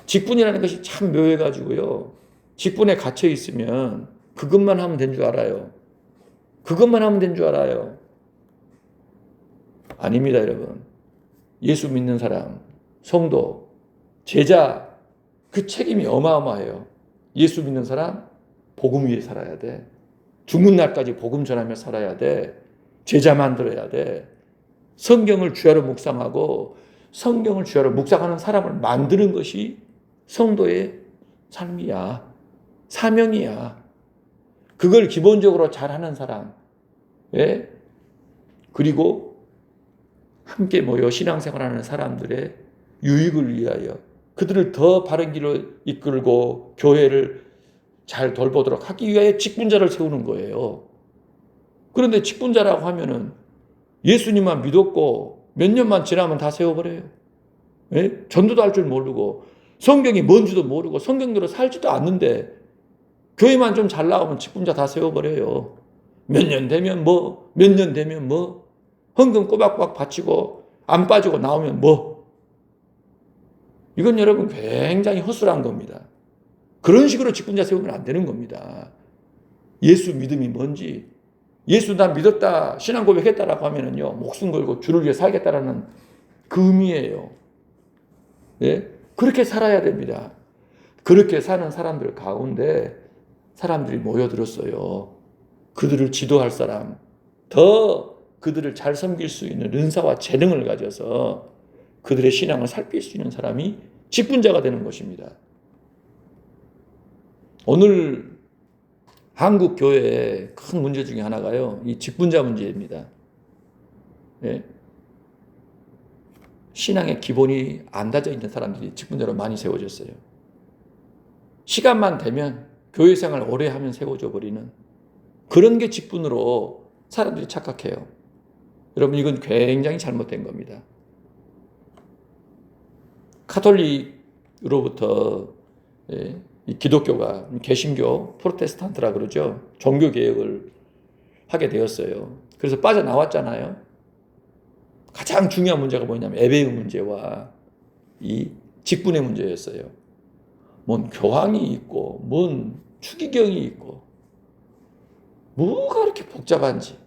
S1: 직분이라는 것이 참 묘해가지고요. 직분에 갇혀 있으면 그것만 하면 된 줄 알아요. 그것만 하면 된 줄 알아요. 아닙니다, 여러분. 예수 믿는 사람, 성도, 제자, 그 책임이 어마어마해요. 예수 믿는 사람, 복음 위에 살아야 돼. 죽는 날까지 복음 전하며 살아야 돼. 제자 만들어야 돼. 성경을 주야로 묵상하고 성경을 주야로 묵상하는 사람을 만드는 것이 성도의 삶이야. 사명이야. 그걸 기본적으로 잘하는 사람. 그리고 함께 모여 신앙생활하는 사람들의 유익을 위하여 그들을 더 바른 길로 이끌고 교회를 잘 돌보도록 하기 위하여 직분자를 세우는 거예요. 그런데 직분자라고 하면은 예수님만 믿었고 몇 년만 지나면 다 세워버려요. 전도도 할 줄 모르고 성경이 뭔지도 모르고 성경대로 살지도 않는데 교회만 좀 잘 나오면 직분자 다 세워버려요. 몇 년 되면 뭐, 몇 년 되면 뭐, 헌금 꼬박꼬박 바치고 안 빠지고 나오면 뭐. 이건 여러분 굉장히 허술한 겁니다. 그런 식으로 직분자 세우면 안 되는 겁니다. 예수 믿음이 뭔지, 예수 난 믿었다, 신앙 고백했다라고 하면은요, 목숨 걸고 주를 위해 살겠다라는 그 의미예요. 그렇게 살아야 됩니다. 그렇게 사는 사람들 가운데 사람들이 모여들었어요. 그들을 지도할 사람, 더 그들을 잘 섬길 수 있는 은사와 재능을 가져서 그들의 신앙을 살필 수 있는 사람이 직분자가 되는 것입니다. 오늘 한국 교회의 큰 문제 중에 하나가요, 이 직분자 문제입니다. 신앙의 기본이 안 다져 있는 사람들이 직분자로 많이 세워졌어요. 시간만 되면 교회 생활 오래 하면 세워져 버리는 그런 게 직분으로 사람들이 착각해요. 여러분, 이건 굉장히 잘못된 겁니다. 카톨릭으로부터 이 기독교가 개신교, 프로테스탄트라 그러죠. 종교개혁을 하게 되었어요. 그래서 빠져나왔잖아요. 가장 중요한 문제가 뭐냐면 예배의 문제와 이 직분의 문제였어요. 뭔 교황이 있고 뭔 추기경이 있고 뭐가 그렇게 복잡한지.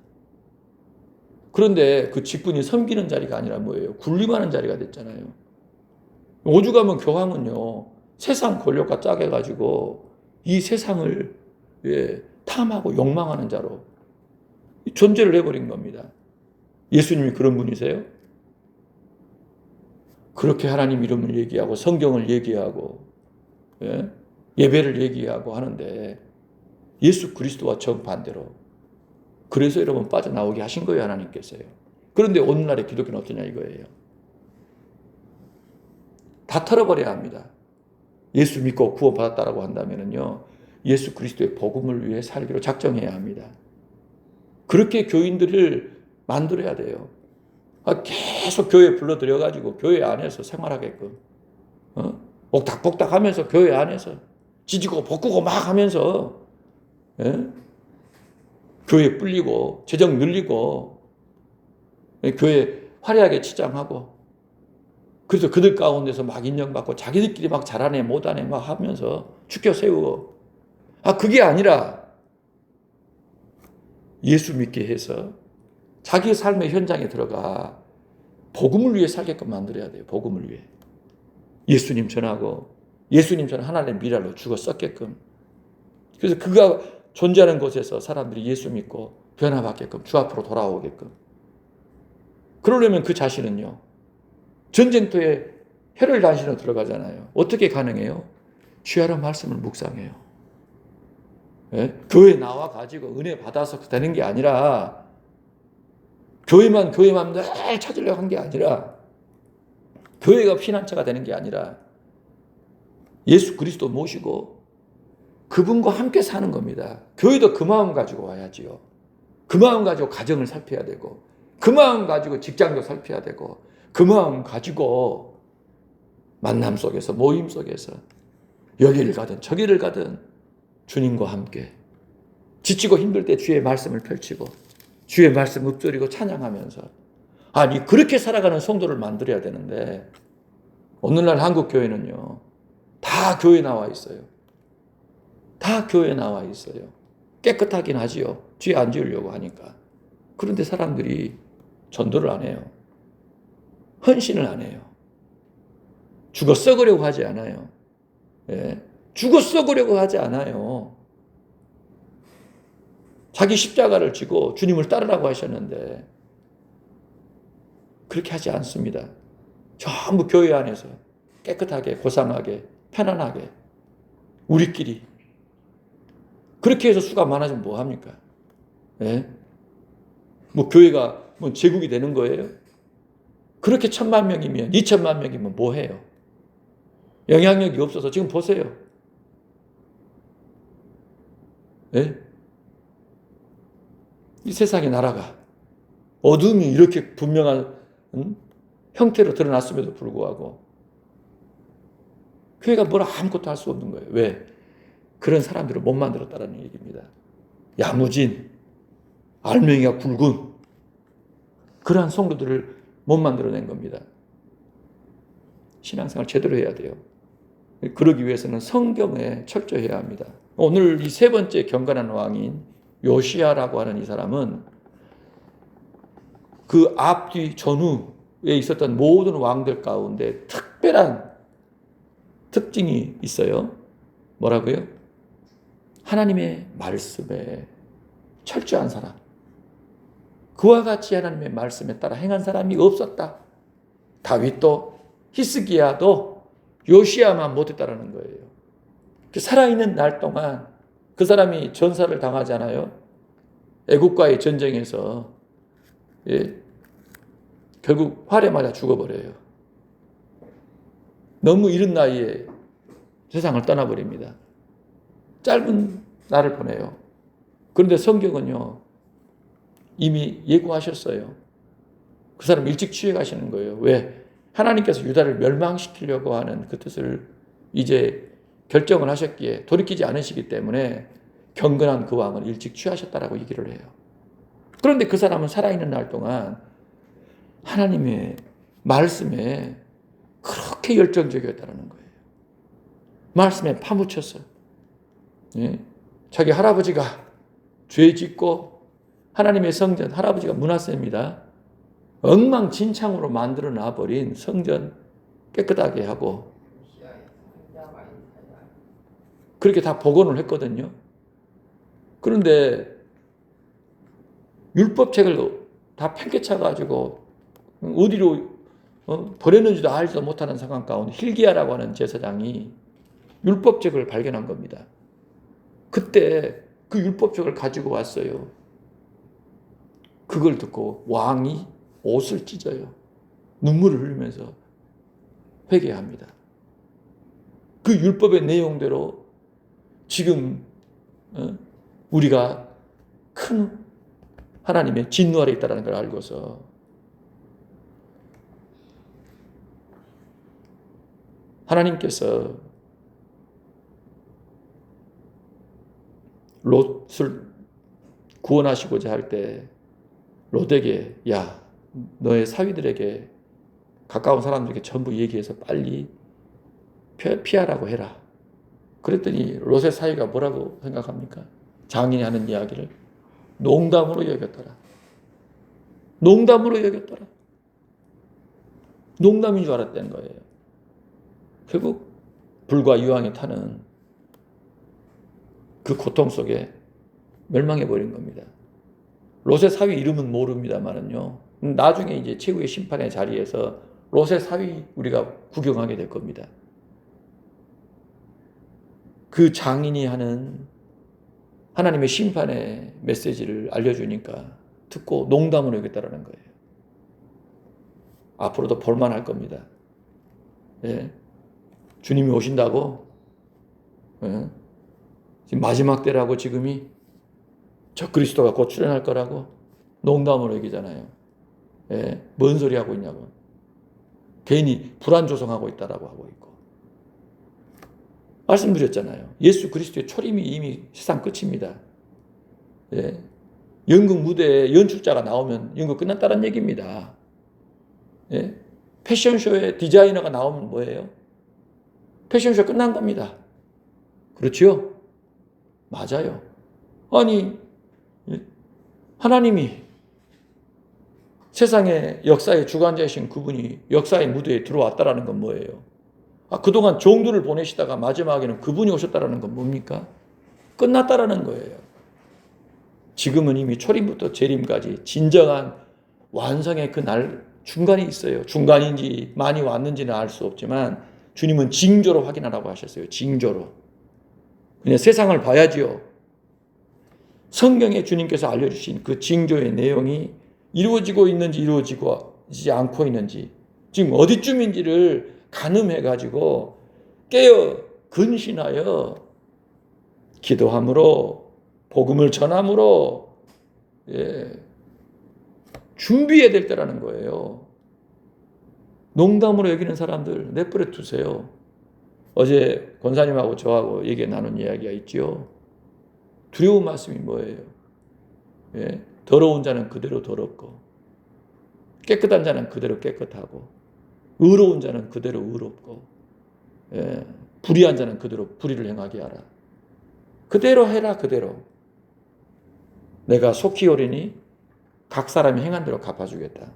S1: 그런데 그 직분이 섬기는 자리가 아니라 뭐예요? 군림하는 자리가 됐잖아요. 오죽하면 교황은요, 세상 권력과 짜게 가지고 이 세상을 탐하고 욕망하는 자로 존재를 해버린 겁니다. 예수님이 그런 분이세요? 그렇게 하나님 이름을 얘기하고 성경을 얘기하고 예배를 얘기하고 하는데 예수 그리스도와 정반대로. 그래서 여러분 빠져나오게 하신 거예요, 하나님께서요. 그런데 오늘날의 기독교는 어떠냐 이거예요. 다 털어버려야 합니다. 예수 믿고 구원받았다라고 한다면요, 예수 그리스도의 복음을 위해 살기로 작정해야 합니다. 그렇게 교인들을 만들어야 돼요. 계속 교회 불러들여가지고 교회 안에서 생활하게끔, 옥닥복닥 하면서 교회 안에서 지지고 볶고 막 하면서, 예? 교회 불리고 재정 늘리고 교회 화려하게 치장하고, 그래서 그들 가운데서 막 인정받고 자기들끼리 막 잘하네 못하네 막 하면서 축켜 세우고, 그게 아니라 예수 믿게 해서 자기 삶의 현장에 들어가 복음을 위해 살게끔 만들어야 돼요. 복음을 위해. 예수님 전하고 예수님 전 하나님의 미랄로 죽어 썩게끔. 그래서 그가 존재하는 곳에서 사람들이 예수 믿고 변화받게끔, 주 앞으로 돌아오게끔. 그러려면 그 자신은요, 전쟁터에 혈을 단신으로 들어가잖아요. 어떻게 가능해요? 주야로 말씀을 묵상해요. 예? 교회 나와 가지고 은혜 받아서 되는 게 아니라, 교회만 늘 찾으려고 한 게 아니라, 교회가 피난처가 되는 게 아니라 예수 그리스도 모시고 그분과 함께 사는 겁니다. 교회도 그 마음 가지고 와야지요. 그 마음 가지고 가정을 살펴야 되고, 그 마음 가지고 직장도 살펴야 되고, 그 마음 가지고 만남 속에서, 모임 속에서 여기를 가든 저기를 가든 주님과 함께 지치고 힘들 때 주의 말씀을 펼치고 주의 말씀 읊조리고 찬양하면서, 그렇게 살아가는 성도를 만들어야 되는데, 오늘날 한국 교회는요, 다 교회 나와 있어요. 다 교회 나와 있어요. 깨끗하긴 하지요. 죄 안 지으려고 하니까. 그런데 사람들이 전도를 안 해요. 헌신을 안 해요. 죽어 썩으려고 하지 않아요. 예. 죽어 썩으려고 하지 않아요. 자기 십자가를 지고 주님을 따르라고 하셨는데 그렇게 하지 않습니다. 전부 교회 안에서 깨끗하게, 고상하게, 편안하게 우리끼리. 그렇게 해서 수가 많아지면 뭐 합니까? 예? 교회가 제국이 되는 거예요? 그렇게 1,000만 명이면, 2,000만 명이면 뭐 해요? 영향력이 없어서 지금 보세요. 예? 이 세상의 나라가 어둠이 이렇게 분명한 형태로 드러났음에도 불구하고 교회가 뭘 아무것도 할 수 없는 거예요. 왜? 그런 사람들을 못 만들었다는 얘기입니다. 야무진, 알맹이가 굵은 그러한 성도들을 못 만들어낸 겁니다. 신앙생활 제대로 해야 돼요. 그러기 위해서는 성경에 철저해야 합니다. 오늘 이 세 번째 경건한 왕인 요시야라고 하는 이 사람은 그 앞뒤 전후에 있었던 모든 왕들 가운데 특별한 특징이 있어요. 뭐라고요? 하나님의 말씀에 철저한 사람. 그와 같이 하나님의 말씀에 따라 행한 사람이 없었다. 다윗도 히스기야도 요시야만 못했다라는 거예요. 살아있는 날 동안 그 사람이 전사를 당하잖아요. 애국과의 전쟁에서, 예, 결국 활에 맞아 죽어버려요. 너무 이른 나이에 세상을 떠나버립니다. 짧은 날을 보내요. 그런데 성경은요, 이미 예고하셨어요. 그 사람 일찍 취해 가시는 거예요. 왜? 하나님께서 유다를 멸망시키려고 하는 그 뜻을 이제 결정을 하셨기에 돌이키지 않으시기 때문에 경건한 그 왕을 일찍 취하셨다라고 얘기를 해요. 그런데 그 사람은 살아있는 날 동안 하나님의 말씀에 그렇게 열정적이었다는 거예요. 말씀에 파묻혔어요. 예? 자기 할아버지가 죄 짓고 하나님의 성전, 할아버지가 문화세입니다. 엉망진창으로 만들어 놔버린 성전 깨끗하게 하고 그렇게 다 복원을 했거든요. 그런데 율법책을 다 팽개쳐가지고 어디로 버렸는지도 알지도 못하는 상황 가운데 hilkiah라고 하는 제사장이 율법책을 발견한 겁니다. 그때 그 율법책을 가지고 왔어요. 그걸 듣고 왕이 옷을 찢어요. 눈물을 흘리면서 회개합니다. 그 율법의 내용대로 지금 우리가 큰 하나님의 진노 아래 있다는 걸 알고서 하나님께서 롯을 구원하시고자 할 때 롯에게 야, 너의 사위들에게 가까운 사람들에게 전부 얘기해서 빨리 피하라고 해라. 그랬더니 롯의 사위가 뭐라고 생각합니까? 장인이 하는 이야기를 농담으로 여겼더라. 농담으로 여겼더라. 농담인 줄 알았다는 거예요. 결국 불과 유황에 타는 그 고통 속에 멸망해버린 겁니다. 롯의 사위 이름은 모릅니다만은요. 나중에 이제 최후의 심판의 자리에서 롯의 사위 우리가 구경하게 될 겁니다. 그 장인이 하는 하나님의 심판의 메시지를 알려주니까 듣고 농담으로 여겼다라는 거예요. 앞으로도 볼만할 겁니다. 예. 주님이 오신다고? 예. 지금 마지막 때라고 지금이 적그리스도가 곧 출현할 거라고 농담으로 얘기잖아요. 예. 뭔 소리 하고 있냐고. 괜히 불안 조성하고 있다라고 하고 있고. 말씀드렸잖아요. 예수 그리스도의 초림이 이미 세상 끝입니다. 예. 연극 무대에 연출자가 나오면 연극 끝났다는 얘기입니다. 예. 패션쇼에 디자이너가 나오면 뭐예요? 패션쇼 끝난 겁니다. 그렇지요? 맞아요. 아니, 하나님이 세상의 역사의 주관자이신 그분이 역사의 무대에 들어왔다라는 건 뭐예요? 그동안 종들을 보내시다가 마지막에는 그분이 오셨다라는 건 뭡니까? 끝났다라는 거예요. 지금은 이미 초림부터 재림까지 진정한 완성의 그 날 중간이 있어요. 중간인지 많이 왔는지는 알 수 없지만 주님은 징조로 확인하라고 하셨어요. 징조로. 그냥 세상을 봐야지요. 성경에 주님께서 알려주신 그 징조의 내용이 이루어지고 있는지 이루어지지 않고 있는지 지금 어디쯤인지를 가늠해가지고 깨어 근신하여 기도함으로 복음을 전함으로 준비해야 될 때라는 거예요. 농담으로 여기는 사람들 내버려 두세요. 어제 권사님하고 저하고 얘기 나눈 이야기가 있죠. 두려운 말씀이 뭐예요? 더러운 자는 그대로 더럽고 깨끗한 자는 그대로 깨끗하고 의로운 자는 그대로 의롭고 불의한 자는 그대로 불의를 행하게 하라. 그대로 해라. 그대로. 내가 속히 오리니 각 사람이 행한 대로 갚아주겠다.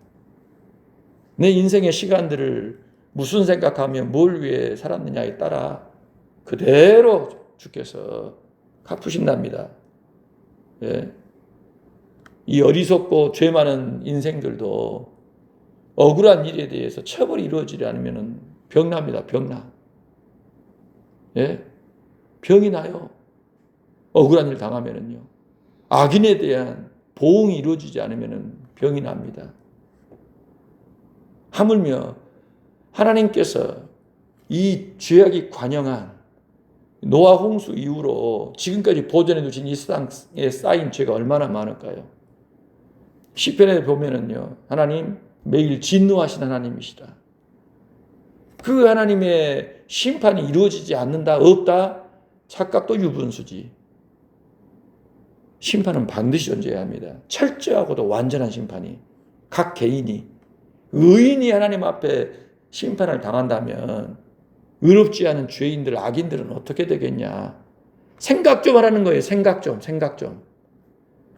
S1: 내 인생의 시간들을 무슨 생각하며 뭘 위해 살았느냐에 따라 그대로 주께서 갚으신답니다. 이 어리석고 죄 많은 인생들도 억울한 일에 대해서 처벌이 이루어지지 않으면 병납니다. 병나. 병이 나요. 억울한 일 당하면은요. 악인에 대한 보응이 이루어지지 않으면 병이 납니다. 하물며 하나님께서 이 죄악이 관영한 노아 홍수 이후로 지금까지 보존해 두신 이 세상에 쌓인 죄가 얼마나 많을까요? 시편에 보면은요, 하나님 매일 진노하신 하나님이시다. 그 하나님의 심판이 이루어지지 않는다, 없다, 착각도 유분수지. 심판은 반드시 존재해야 합니다. 철저하고도 완전한 심판이. 각 개인이. 의인이 하나님 앞에 심판을 당한다면 의롭지 않은 죄인들, 악인들은 어떻게 되겠냐. 생각 좀 하라는 거예요. 생각 좀.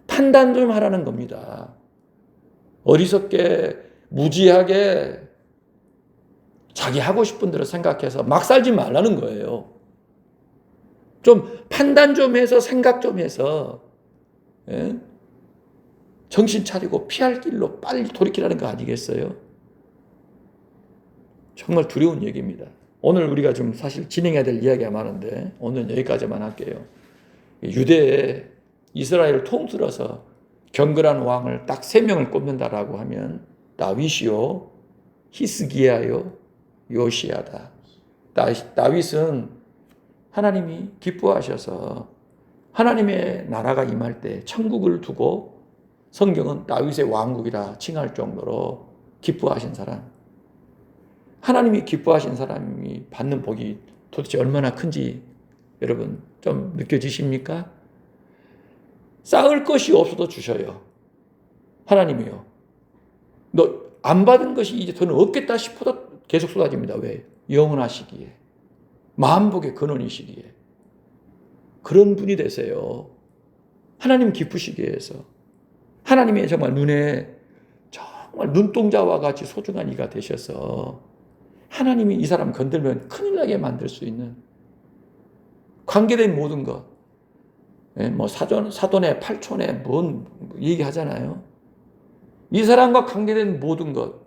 S1: 판단 좀 하라는 겁니다. 어리석게, 무지하게 자기 하고 싶은 대로 생각해서 막 살지 말라는 거예요. 좀 판단 좀 해서 생각 좀 해서 정신 차리고 피할 길로 빨리 돌이키라는 거 아니겠어요? 정말 두려운 얘기입니다. 오늘 우리가 좀 사실 진행해야 될 이야기가 많은데 오늘 여기까지만 할게요. 유대에 이스라엘을 통틀어서 경건한 왕을 딱 3명을 꼽는다라고 하면 다윗이요, 히스기야요, 요시야다. 다윗은 하나님이 기뻐하셔서 하나님의 나라가 임할 때 천국을 두고 성경은 다윗의 왕국이라 칭할 정도로 기뻐하신 사람. 하나님이 기뻐하신 사람이 받는 복이 도대체 얼마나 큰지 여러분 좀 느껴지십니까? 쌓을 것이 없어도 주셔요. 하나님이요. 너 안 받은 것이 이제 더는 없겠다 싶어도 계속 쏟아집니다. 왜? 영원하시기에. 만복의 근원이시기에. 그런 분이 되세요. 하나님 기쁘시게 해서. 하나님의 정말 눈에 정말 눈동자와 같이 소중한 이가 되셔서 하나님이 이 사람 건들면 큰일 나게 만들 수 있는 관계된 모든 것. 뭐 사돈의 팔촌의 뭔 얘기하잖아요. 이 사람과 관계된 모든 것,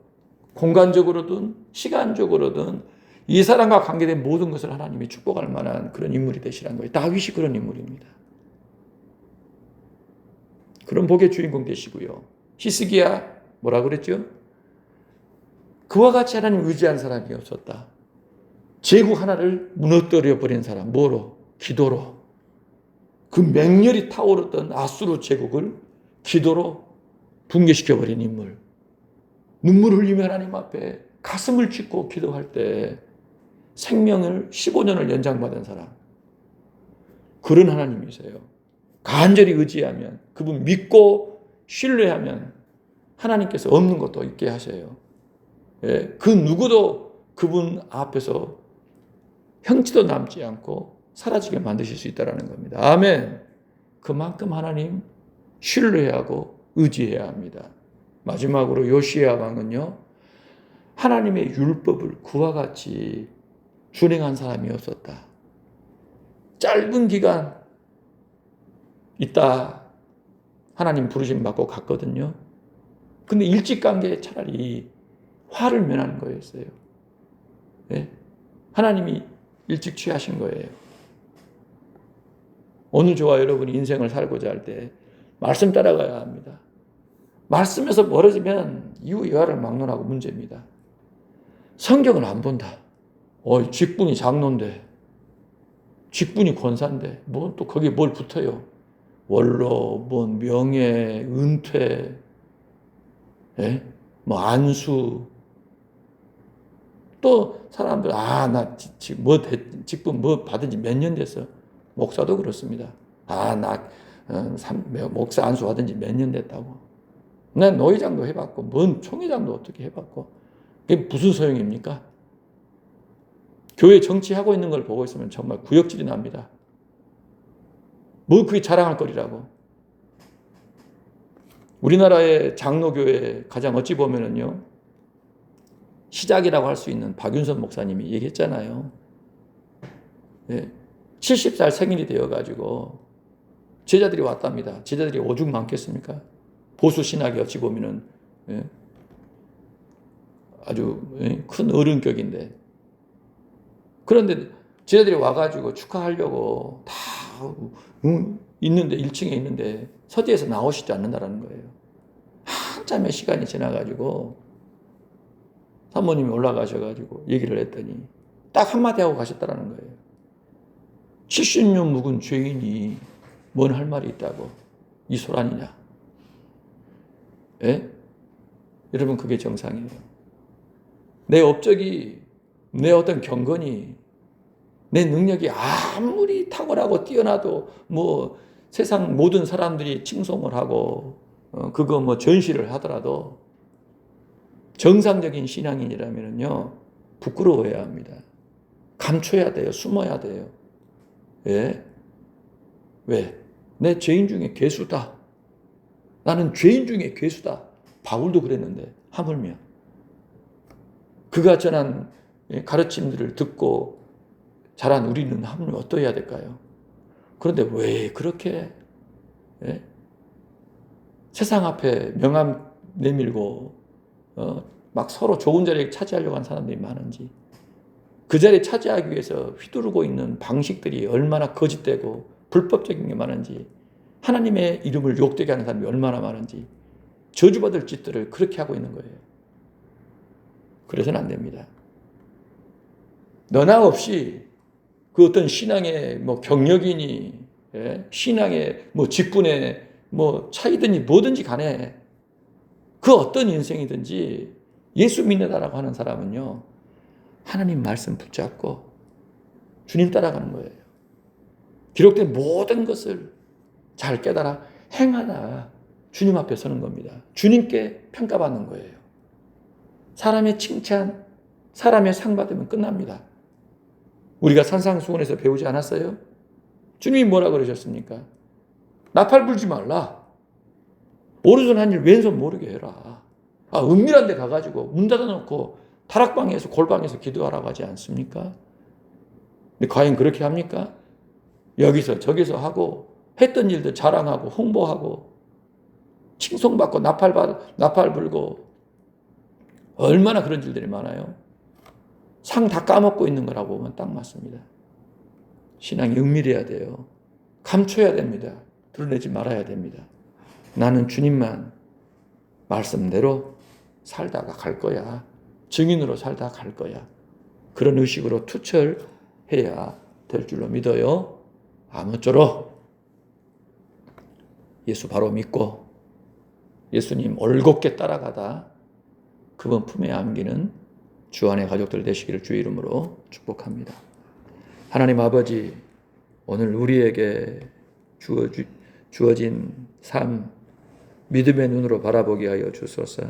S1: 공간적으로든 시간적으로든 이 사람과 관계된 모든 것을 하나님이 축복할 만한 그런 인물이 되시라는 거예요. 다윗이 그런 인물입니다. 그런 복의 주인공 되시고요. 히스기야 뭐라 그랬죠? 그와 같이 하나님 의지한 사람이 없었다. 제국 하나를 무너뜨려 버린 사람. 뭐로? 기도로. 그 맹렬히 타오르던 아수르 제국을 기도로 붕괴시켜버린 인물. 눈물 흘리며 하나님 앞에 가슴을 찢고 기도할 때 생명을 15년을 연장받은 사람. 그런 하나님이세요. 간절히 의지하면, 그분 믿고 신뢰하면 하나님께서 없는 것도 있게 하셔요. 예, 그 누구도 그분 앞에서 형체도 남지 않고 사라지게 만드실 수 있다는 겁니다. 아멘. 그만큼 하나님 신뢰하고 의지해야 합니다. 마지막으로 요시야 왕은요, 하나님의 율법을 그와 같이 준행한 사람이었었다. 짧은 기간 있다 하나님 부르심 받고 갔거든요. 근데 일찍 간 게 차라리 화를 면하는 거였어요. 네? 하나님이 일찍 취하신 거예요. 오늘 저와 여러분이 인생을 살고자 할 때 말씀 따라가야 합니다. 말씀에서 멀어지면 이후 여하를 막론하고 문제입니다. 성경을 안 본다. 직분이 장로인데, 직분이 권사인데, 뭐 또 거기에 뭘 붙어요? 원로, 뭐 명예, 은퇴, 예? 뭐 안수. 또 사람들 나 직분 뭐 받은 지 몇 년 됐어. 목사도 그렇습니다. 목사 안수 받은 지 몇 년 됐다고. 난 노회장도 해봤고, 뭔 총회장도 어떻게 해봤고, 그게 무슨 소용입니까? 교회 정치하고 있는 걸 보고 있으면 정말 구역질이 납니다. 뭐 그게 자랑할 거리라고. 우리나라의 장로교회 가장 어찌 보면은요, 시작이라고 할 수 있는 박윤선 목사님이 얘기했잖아요. 예, 70살 생일이 되어가지고 제자들이 왔답니다. 제자들이 오죽 많겠습니까? 보수 신학이 어찌 보면은 아주 큰 어른격인데, 그런데 제자들이 와가지고 축하하려고 다 있는데 1층에 있는데 서재에서 나오시지 않는다라는 거예요. 한참의 시간이 지나가지고 사모님이 올라가셔가지고 얘기를 했더니 딱 한마디 하고 가셨다라는 거예요. 70년 묵은 죄인이 뭔 할 말이 있다고 이 소란이냐. 예? 여러분 그게 정상이에요. 내 업적이, 내 어떤 경건이, 내 능력이 아무리 탁월하고 뛰어나도 뭐 세상 모든 사람들이 칭송을 하고 그거 뭐 전시를 하더라도 정상적인 신앙인이라면요 부끄러워해야 합니다. 감춰야 돼요. 숨어야 돼요. 왜? 왜? 내 죄인 중에 괴수다. 나는 죄인 중에 괴수다. 바울도 그랬는데 하물며 그가 전한 가르침들을 듣고 자란 우리는 하물며 어떠해야 될까요? 그런데 왜 그렇게 세상 앞에 명함 내밀고 막 서로 좋은 자리에 차지하려고 하는 사람들이 많은지, 그 자리에 차지하기 위해서 휘두르고 있는 방식들이 얼마나 거짓되고 불법적인 게 많은지, 하나님의 이름을 욕되게 하는 사람이 얼마나 많은지, 저주받을 짓들을 그렇게 하고 있는 거예요. 그래서는 안 됩니다. 너나 없이 그 어떤 신앙의 뭐 경력이니, 신앙의 뭐 직분의 뭐 차이든지 뭐든지 간에 그 어떤 인생이든지 예수 믿는다라고 하는 사람은요, 하나님 말씀 붙잡고 주님 따라가는 거예요. 기록된 모든 것을 잘 깨달아 행하다 주님 앞에 서는 겁니다. 주님께 평가받는 거예요. 사람의 칭찬, 사람의 상 받으면 끝납니다. 우리가 산상수훈에서 배우지 않았어요? 주님이 뭐라 그러셨습니까? 나팔 불지 말라. 오른손 한 일 왼손 모르게 해라. 은밀한 데 가가지고 문 닫아놓고 다락방에서 골방에서 기도하라고 하지 않습니까? 근데 과연 그렇게 합니까? 여기서 저기서 하고 했던 일도 자랑하고 홍보하고 칭송받고 나팔 불고 얼마나 그런 일들이 많아요. 상 다 까먹고 있는 거라고 보면 딱 맞습니다. 신앙이 은밀해야 돼요. 감춰야 됩니다. 드러내지 말아야 됩니다. 나는 주님만 말씀대로 살다가 갈 거야. 증인으로 살다 갈 거야. 그런 의식으로 투철해야 될 줄로 믿어요. 아무쪼록 예수 바로 믿고 예수님 올곧게 따라가다 그분 품에 안기는 주 안의 가족들 되시기를 주의 이름으로 축복합니다. 하나님 아버지, 오늘 우리에게 주어진 삶, 믿음의 눈으로 바라보게 하여 주소서.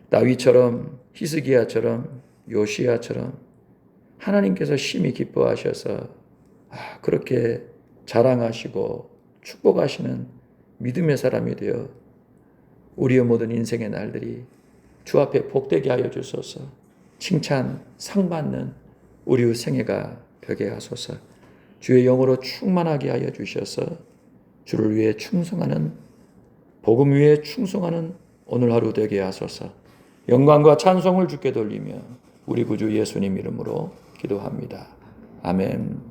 S1: 다윗처럼, 히스기야처럼, 요시야처럼 하나님께서 심히 기뻐하셔서 그렇게 자랑하시고 축복하시는 믿음의 사람이 되어 우리의 모든 인생의 날들이 주 앞에 복되게 하여 주소서. 칭찬, 상 받는 우리의 생애가 되게 하소서. 주의 영으로 충만하게 하여 주셔서 주를 위해 충성하는, 복음 위에 충성하는 오늘 하루 되게 하소서. 영광과 찬송을 주께 돌리며 우리 구주 예수님 이름으로 기도합니다. 아멘.